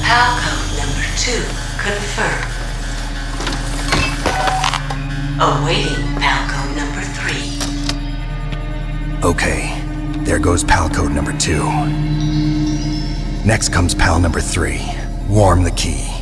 PAL code number 2 confirmed. Awaiting PAL code number 3. Okay, there goes PAL code number 2. Next comes PAL number 3. Warm the key.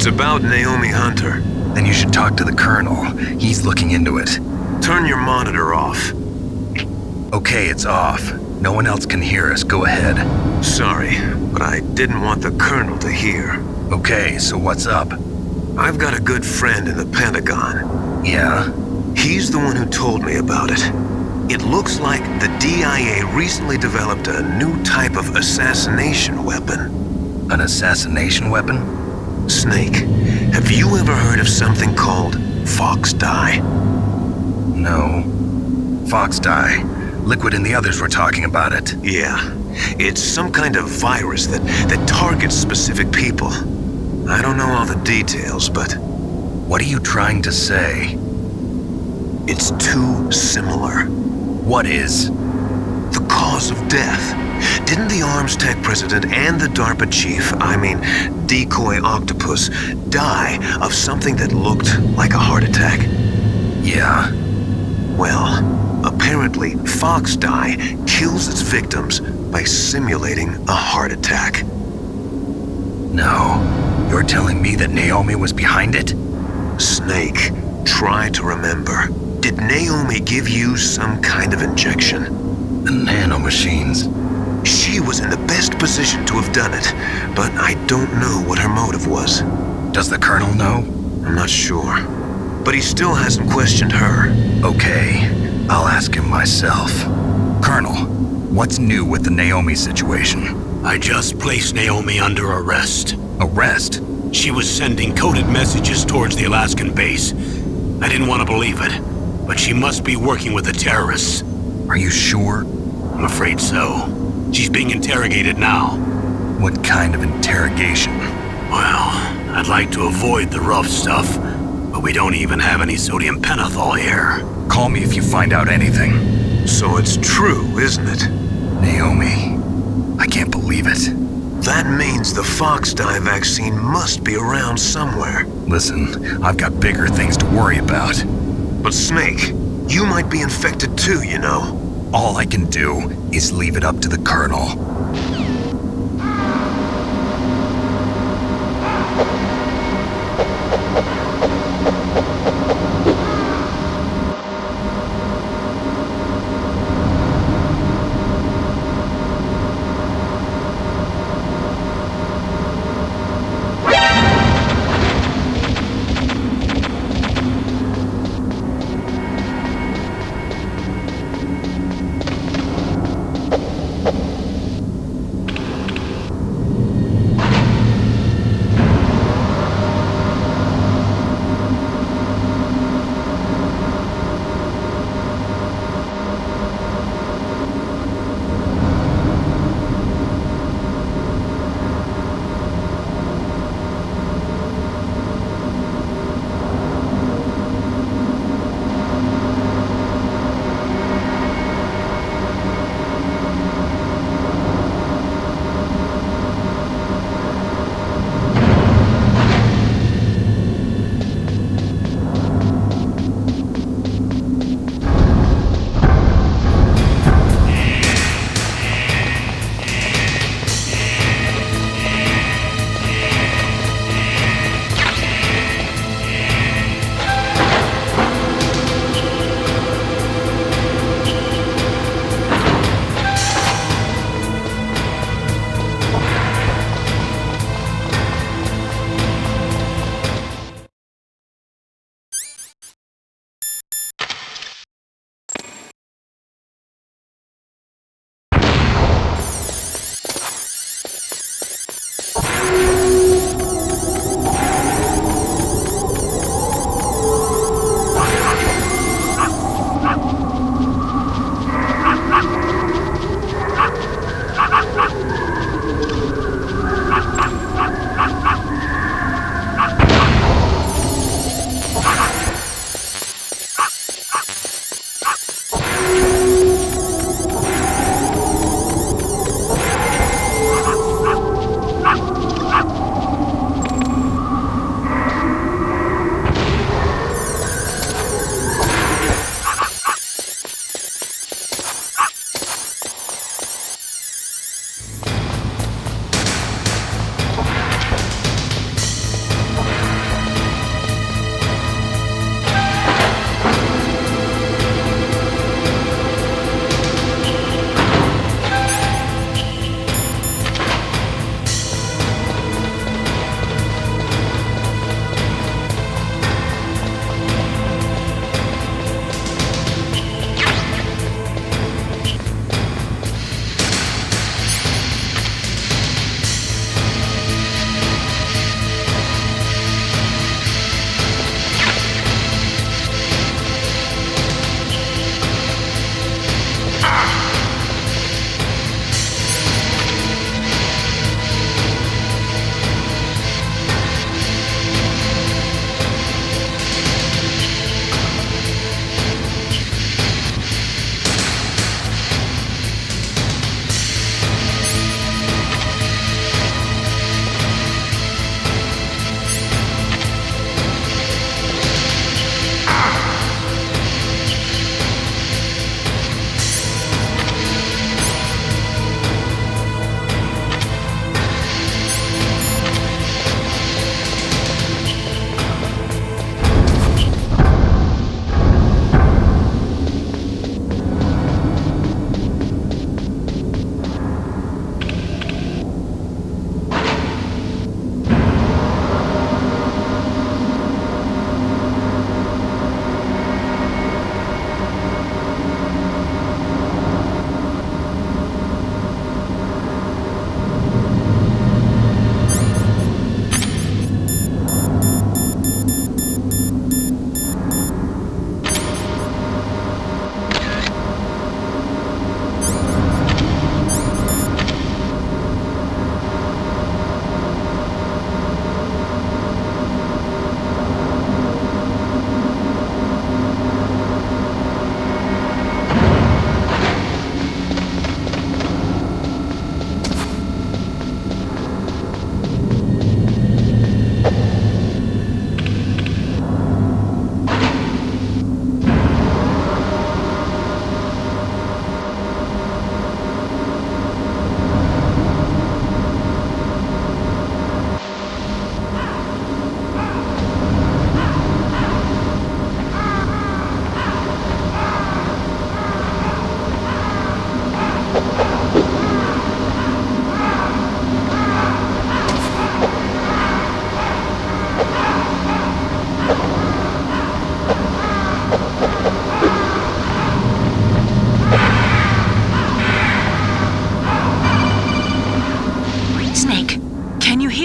It's about Naomi Hunter. Then you should talk to the Colonel. He's looking into it. Turn your monitor off. Okay, it's off. No one else can hear us. Go ahead. Sorry, but I didn't want the Colonel to hear. Okay, so what's up? I've got a good friend in the Pentagon. Yeah? He's the one who told me about it. It looks like the DIA recently developed a new type of assassination weapon. An assassination weapon? Snake, have you ever heard of something called Fox Dye? No. Fox Dye. Liquid and the others were talking about it. Yeah. It's some kind of virus that targets specific people. I don't know all the details, but... What are you trying to say? It's too similar. What is? The cause of death. Didn't the Arms Tech president and the DARPA chief, Decoy Octopus, die of something that looked like a heart attack? Yeah. Well, apparently Fox Die kills its victims by simulating a heart attack. No. You're telling me that Naomi was behind it? Snake, try to remember. Did Naomi give you some kind of injection? The nanomachines. She was in the best position to have done it, but I don't know what her motive was. Does the Colonel know? I'm not sure. But he still hasn't questioned her. Okay, I'll ask him myself. Colonel, what's new with the Naomi situation? I just placed Naomi under arrest. Arrest? She was sending coded messages towards the Alaskan base. I didn't want to believe it, but she must be working with the terrorists. Are you sure? I'm afraid so. She's being interrogated now. What kind of interrogation? Well, I'd like to avoid the rough stuff, but we don't even have any sodium pentothal here. Call me if you find out anything. So it's true, isn't it? Naomi, I can't believe it. That means the Fox Die vaccine must be around somewhere. Listen, I've got bigger things to worry about. But Snake, you might be infected too, you know. All I can do is leave it up to the Colonel.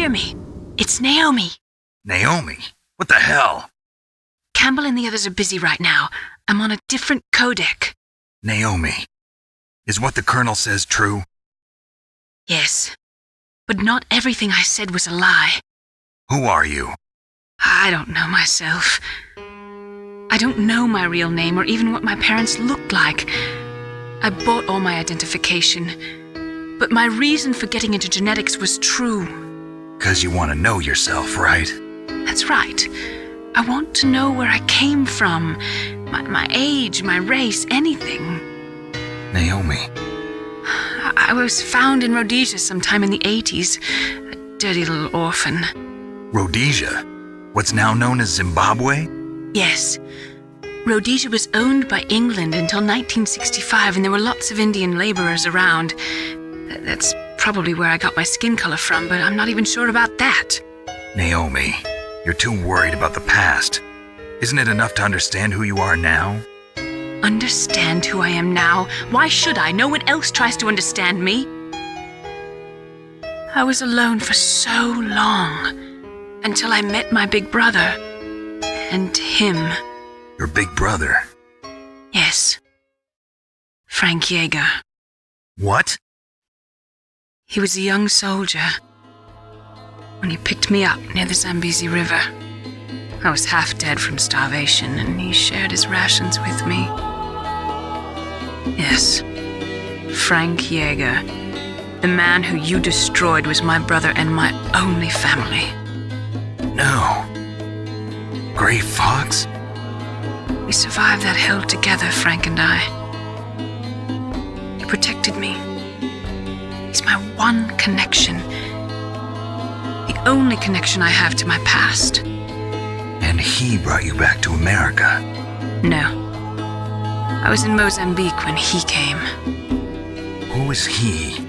hear me? It's Naomi. Naomi? What the hell? Campbell and the others are busy right now. I'm on a different codec. Naomi, is what the Colonel says true? Yes. But not everything I said was a lie. Who are you? I don't know myself. I don't know my real name or even what my parents looked like. I bought all my identification. But my reason for getting into genetics was true. 'Cause you want to know yourself, right? That's right. I want to know where I came from. My age, my race, anything. Naomi. I was found in Rhodesia sometime in the 80s. A dirty little orphan. Rhodesia? What's now known as Zimbabwe? Yes. Rhodesia was owned by England until 1965, and there were lots of Indian laborers around. That's probably where I got my skin color from, but I'm not even sure about that. Naomi, you're too worried about the past. Isn't it enough to understand who you are now? Understand who I am now? Why should I? No one else tries to understand me. I was alone for so long, until I met my big brother. And him. Your big brother? Yes. Frank Yeager. What? He was a young soldier when he picked me up near the Zambezi River. I was half dead from starvation, and he shared his rations with me. Yes, Frank Yeager. The man who you destroyed was my brother and my only family. No. Gray Fox? We survived that hell together, Frank and I. He protected me. He's my one connection. The only connection I have to my past. And he brought you back to America? No. I was in Mozambique when he came. Who is he?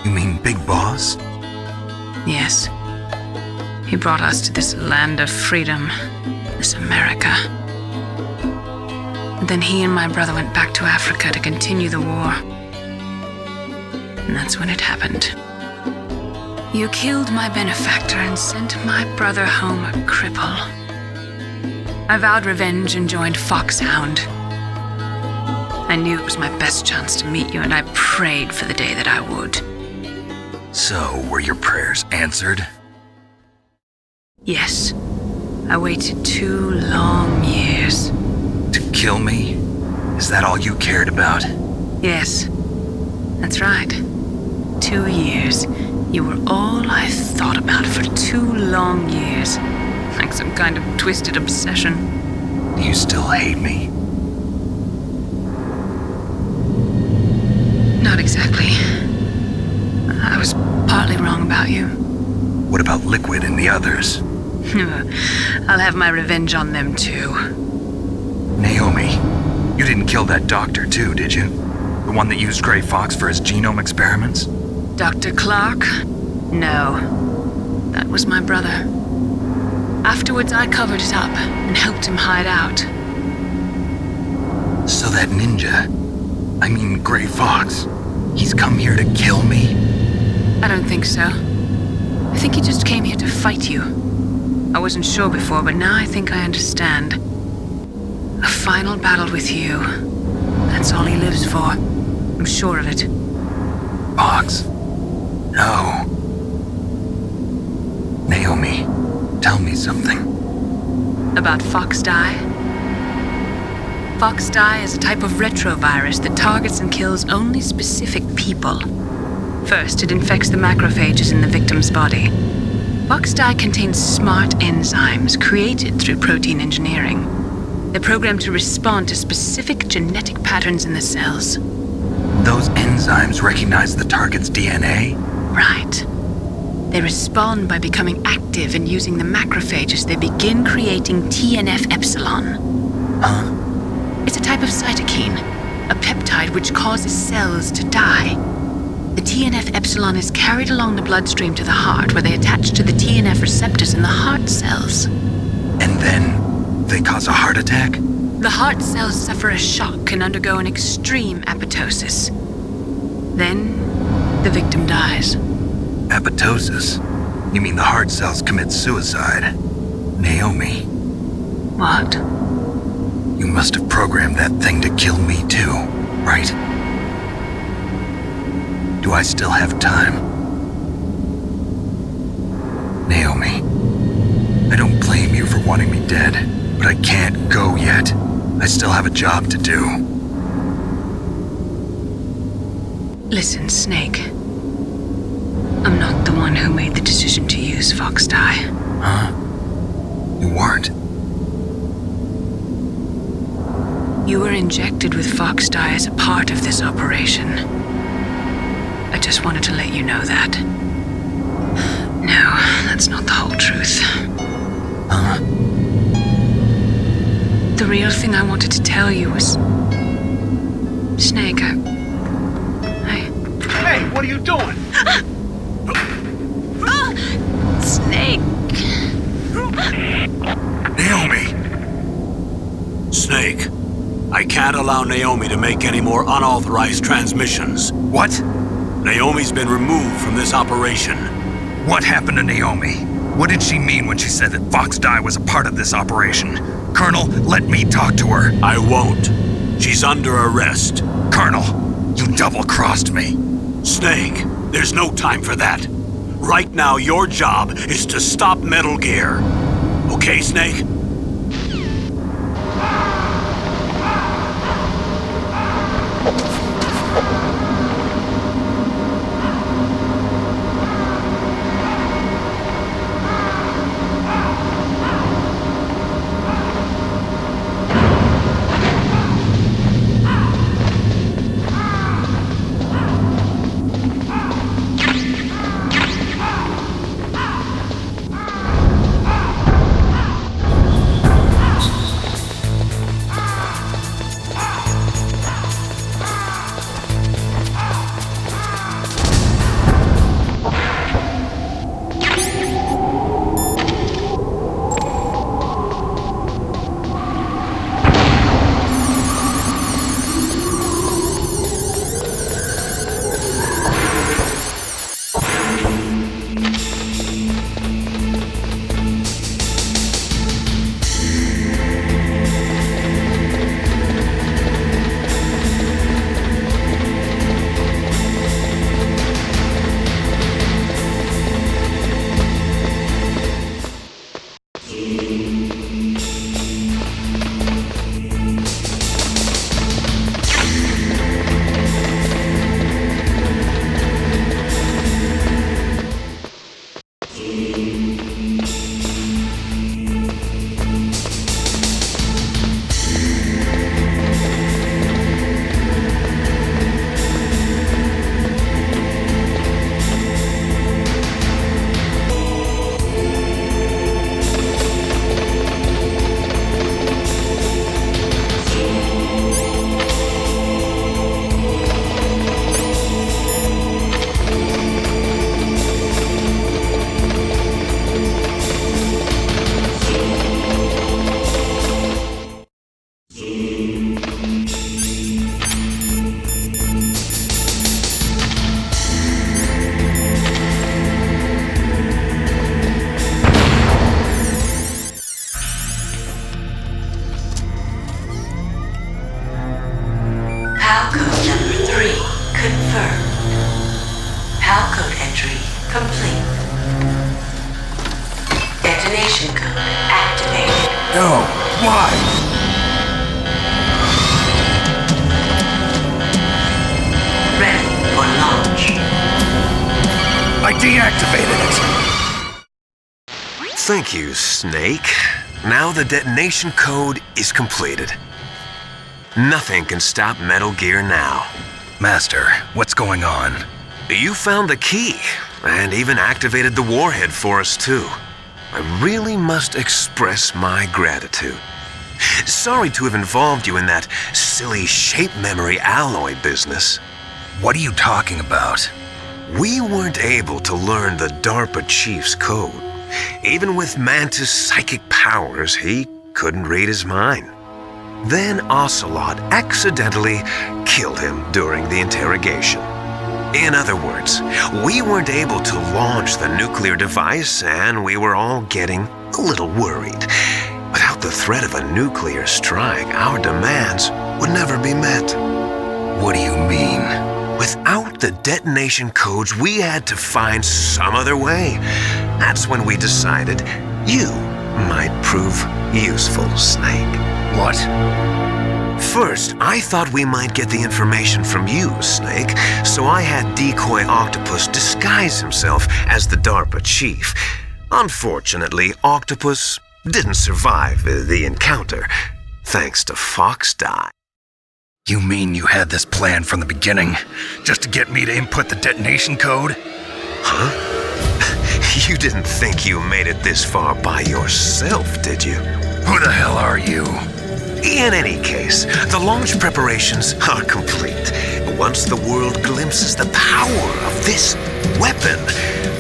You mean Big Boss? Yes. He brought us to this land of freedom, this America. And then he and my brother went back to Africa to continue the war. And that's when it happened. You killed my benefactor and sent my brother home a cripple. I vowed revenge and joined Foxhound. I knew it was my best chance to meet you, and I prayed for the day that I would. So, were your prayers answered? Yes. I waited 2 long years. To kill me? Is that all you cared about? Yes. That's right. 2 years. You were all I thought about for 2 long years. Like some kind of twisted obsession. Do you still hate me? Not exactly. I was partly wrong about you. What about Liquid and the others? I'll have my revenge on them too. Naomi, you didn't kill that doctor too, did you? The one that used Gray Fox for his genome experiments? Dr. Clark? No. That was my brother. Afterwards, I covered it up and helped him hide out. So that ninja, I mean Gray Fox, he's come here to kill me? I don't think so. I think he just came here to fight you. I wasn't sure before, but now I think I understand. A final battle with you. That's all he lives for. I'm sure of it. Fox? No. Naomi, tell me something. About Fox Die? Fox Die is a type of retrovirus that targets and kills only specific people. First, it infects the macrophages in the victim's body. Fox Die contains smart enzymes created through protein engineering. They're programmed to respond to specific genetic patterns in the cells. Those enzymes recognize the target's DNA? Right. They respond by becoming active and using the macrophages. They begin creating TNF-epsilon. Huh? It's a type of cytokine, a peptide which causes cells to die. The TNF-epsilon is carried along the bloodstream to the heart, where they attach to the TNF receptors in the heart cells. And then they cause a heart attack? The heart cells suffer a shock and undergo an extreme apoptosis. Then, the victim dies. Apoptosis? You mean the heart cells commit suicide? Naomi, What? you must have programmed that thing to kill me too, right? Do I still have time? Naomi, I don't blame you for wanting me dead, but I can't go yet. I still have a job to do. Listen, Snake. I'm not the one who made the decision to use Fox dye. Huh? You weren't? You were injected with Fox dye as a part of this operation. I just wanted to let you know that. No, that's not the whole truth. Huh? The real thing I wanted to tell you was... Snake, Hey, what are you doing? Snake! Naomi! Snake, I can't allow Naomi to make any more unauthorized transmissions. What? Naomi's been removed from this operation. What happened to Naomi? What did she mean when she said that Fox dye was a part of this operation? Colonel, let me talk to her. I won't. She's under arrest. Colonel, you double-crossed me. Snake, there's no time for that. Right now, your job is to stop Metal Gear. Okay, Snake? Detonation code activated. No, why? Ready for launch. I deactivated it. Thank you, Snake. Now the detonation code is completed. Nothing can stop Metal Gear now. Master, what's going on? You found the key, and even activated the warhead for us, too. I really must express my gratitude. Sorry to have involved you in that silly shape memory alloy business. What are you talking about? We weren't able to learn the DARPA chief's code. Even with Mantis' psychic powers, he couldn't read his mind. Then Ocelot accidentally killed him during the interrogation. In other words, we weren't able to launch the nuclear device, and we were all getting a little worried. Without the threat of a nuclear strike, our demands would never be met. What do you mean? Without the detonation codes, we had to find some other way. That's when we decided you might prove useful, Snake. What? First, I thought we might get the information from you, Snake, so I had Decoy Octopus disguise himself as the DARPA chief. Unfortunately, Octopus didn't survive the encounter, thanks to Fox Die. You mean you had this plan from the beginning, just to get me to input the detonation code? Huh? You didn't think you made it this far by yourself, did you? Who the hell are you? In any case, the launch preparations are complete. Once the world glimpses the power of this weapon,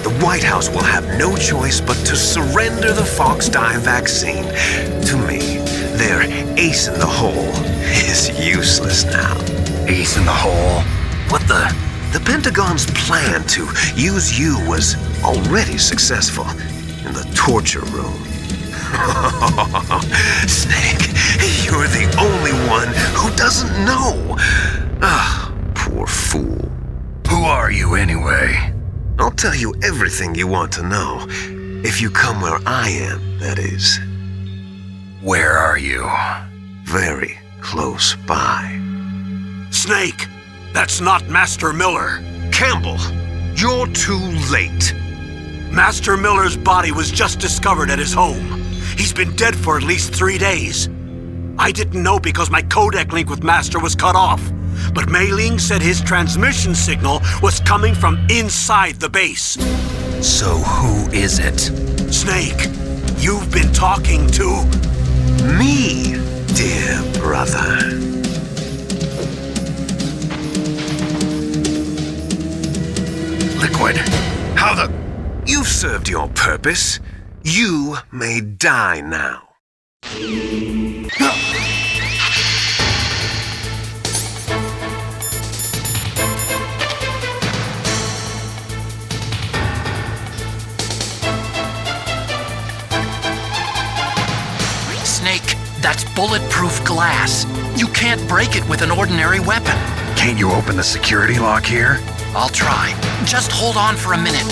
the White House will have no choice but to surrender the Fox Die vaccine to me. Their ace in the hole is useless now. Ace in the hole? What the? The Pentagon's plan to use you was already successful in the torture room. Snake, you're the only one who doesn't know. Ah, poor fool. Who are you anyway? I'll tell you everything you want to know. If you come where I am, that is. Where are you? Very close by. Snake, that's not Master Miller. Campbell, you're too late. Master Miller's body was just discovered at his home. He's been dead for at least 3 days. I didn't know because my codec link with Master was cut off. But Mei Ling said his transmission signal was coming from inside the base. So who is it? Snake, you've been talking to... Me, dear brother. Liquid. How the... You've served your purpose. You may die now. Snake, that's bulletproof glass. You can't break it with an ordinary weapon. Can't you open the security lock here? I'll try. Just hold on for a minute.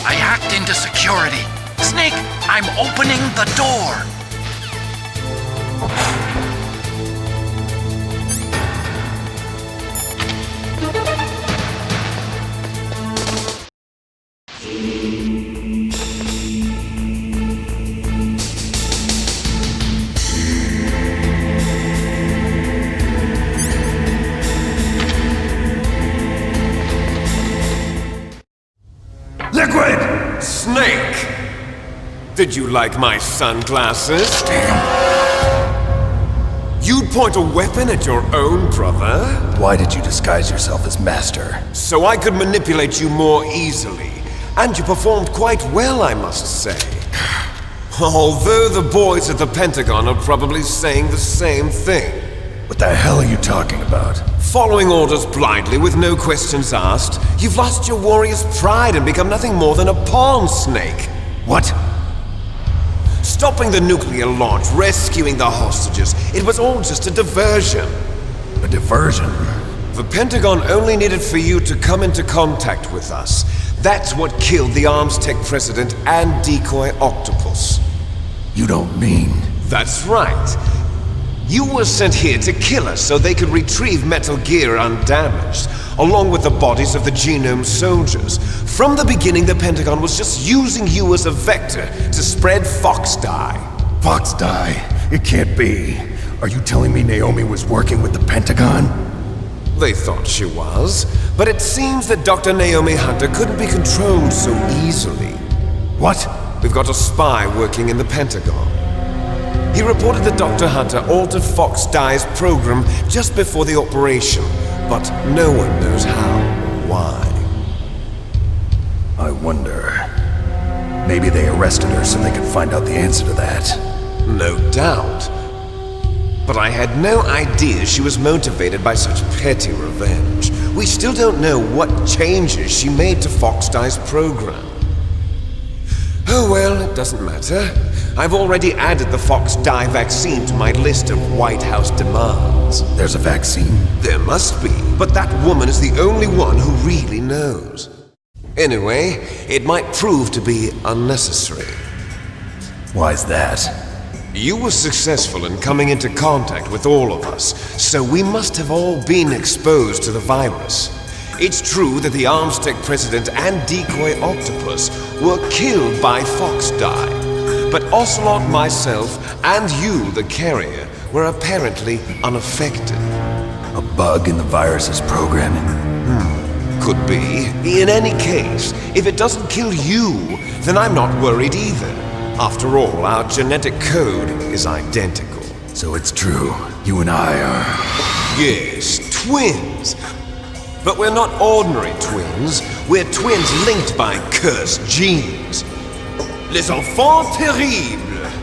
I hacked into security. Snake, I'm opening the door. Liquid! Snake! Did you like my sunglasses? You'd point a weapon at your own brother? Why did you disguise yourself as Master? So I could manipulate you more easily. And you performed quite well, I must say. Although the boys at the Pentagon are probably saying the same thing. What the hell are you talking about? Following orders blindly with no questions asked, you've lost your warrior's pride and become nothing more than a pawn, Snake. What? Stopping the nuclear launch, rescuing the hostages, it was all just a diversion. A diversion? The Pentagon only needed for you to come into contact with us. That's what killed the Arms Tech president and Decoy Octopus. You don't mean... That's right. You were sent here to kill us so they could retrieve Metal Gear undamaged, along with the bodies of the Genome soldiers. From the beginning, the Pentagon was just using you as a vector to spread Fox Die. Fox Die? It can't be. Are you telling me Naomi was working with the Pentagon? They thought she was, but it seems that Dr. Naomi Hunter couldn't be controlled so easily. What? We've got a spy working in the Pentagon. He reported that Dr. Hunter altered Fox Die's program just before the operation, but no one knows how or why. I wonder... maybe they arrested her so they could find out the answer to that. No doubt. But I had no idea she was motivated by such petty revenge. We still don't know what changes she made to Fox Die's program. Oh well, it doesn't matter. I've already added the Fox Die vaccine to my list of White House demands. There's a vaccine? There must be, but that woman is the only one who really knows. Anyway, it might prove to be unnecessary. Why's that? You were successful in coming into contact with all of us, so we must have all been exposed to the virus. It's true that the Armstech president and decoy octopus were killed by Fox Die, but Ocelot, myself, and you, the carrier, were apparently unaffected. A bug in the virus's programming? Could be. In any case, if it doesn't kill you, then I'm not worried either. After all, our genetic code is identical. So it's true. You and I are... Yes, twins. But we're not ordinary twins. We're twins linked by cursed genes. Les enfants terribles.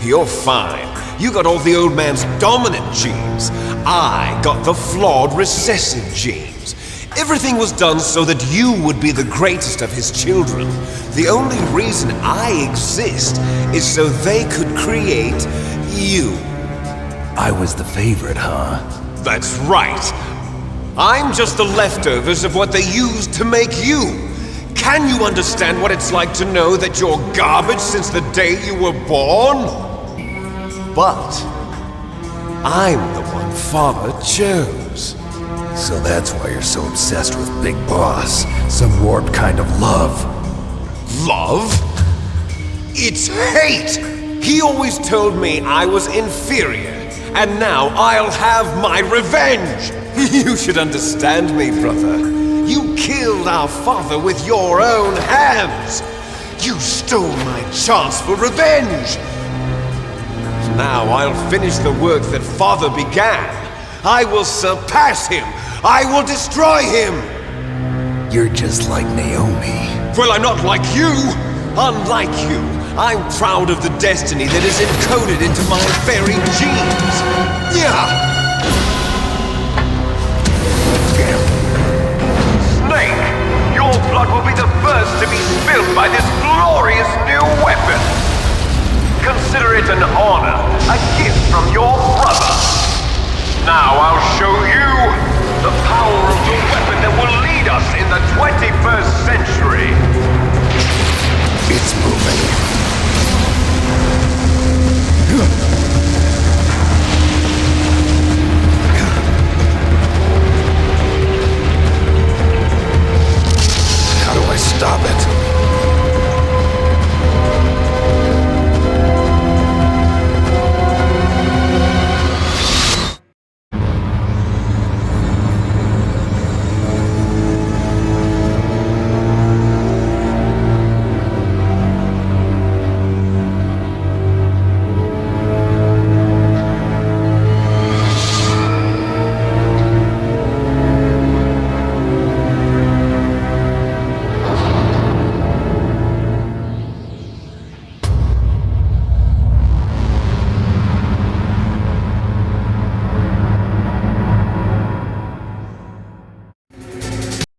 You're fine. You got all the old man's dominant genes. I got the flawed recessive genes. Everything was done so that you would be the greatest of his children. The only reason I exist is so they could create you. I was the favorite, huh? That's right. I'm just the leftovers of what they used to make you. Can you understand what it's like to know that you're garbage since the day you were born? But I'm the one Father chose. So that's why you're so obsessed with Big Boss. Some warped kind of love. Love? It's hate! He always told me I was inferior, and now I'll have my revenge! You should understand me, brother. You killed our father with your own hands! You stole my chance for revenge! Now I'll finish the work that Father began. I will surpass him! I will destroy him! You're just like Naomi. Well, I'm not like you! Unlike you, I'm proud of the destiny that is encoded into my very genes! Yeah! Snake, your blood will be the first to be spilled by this glorious new weapon! Consider it an honor, a gift from your brother! Now I'll show you the power of the weapon that will lead us in the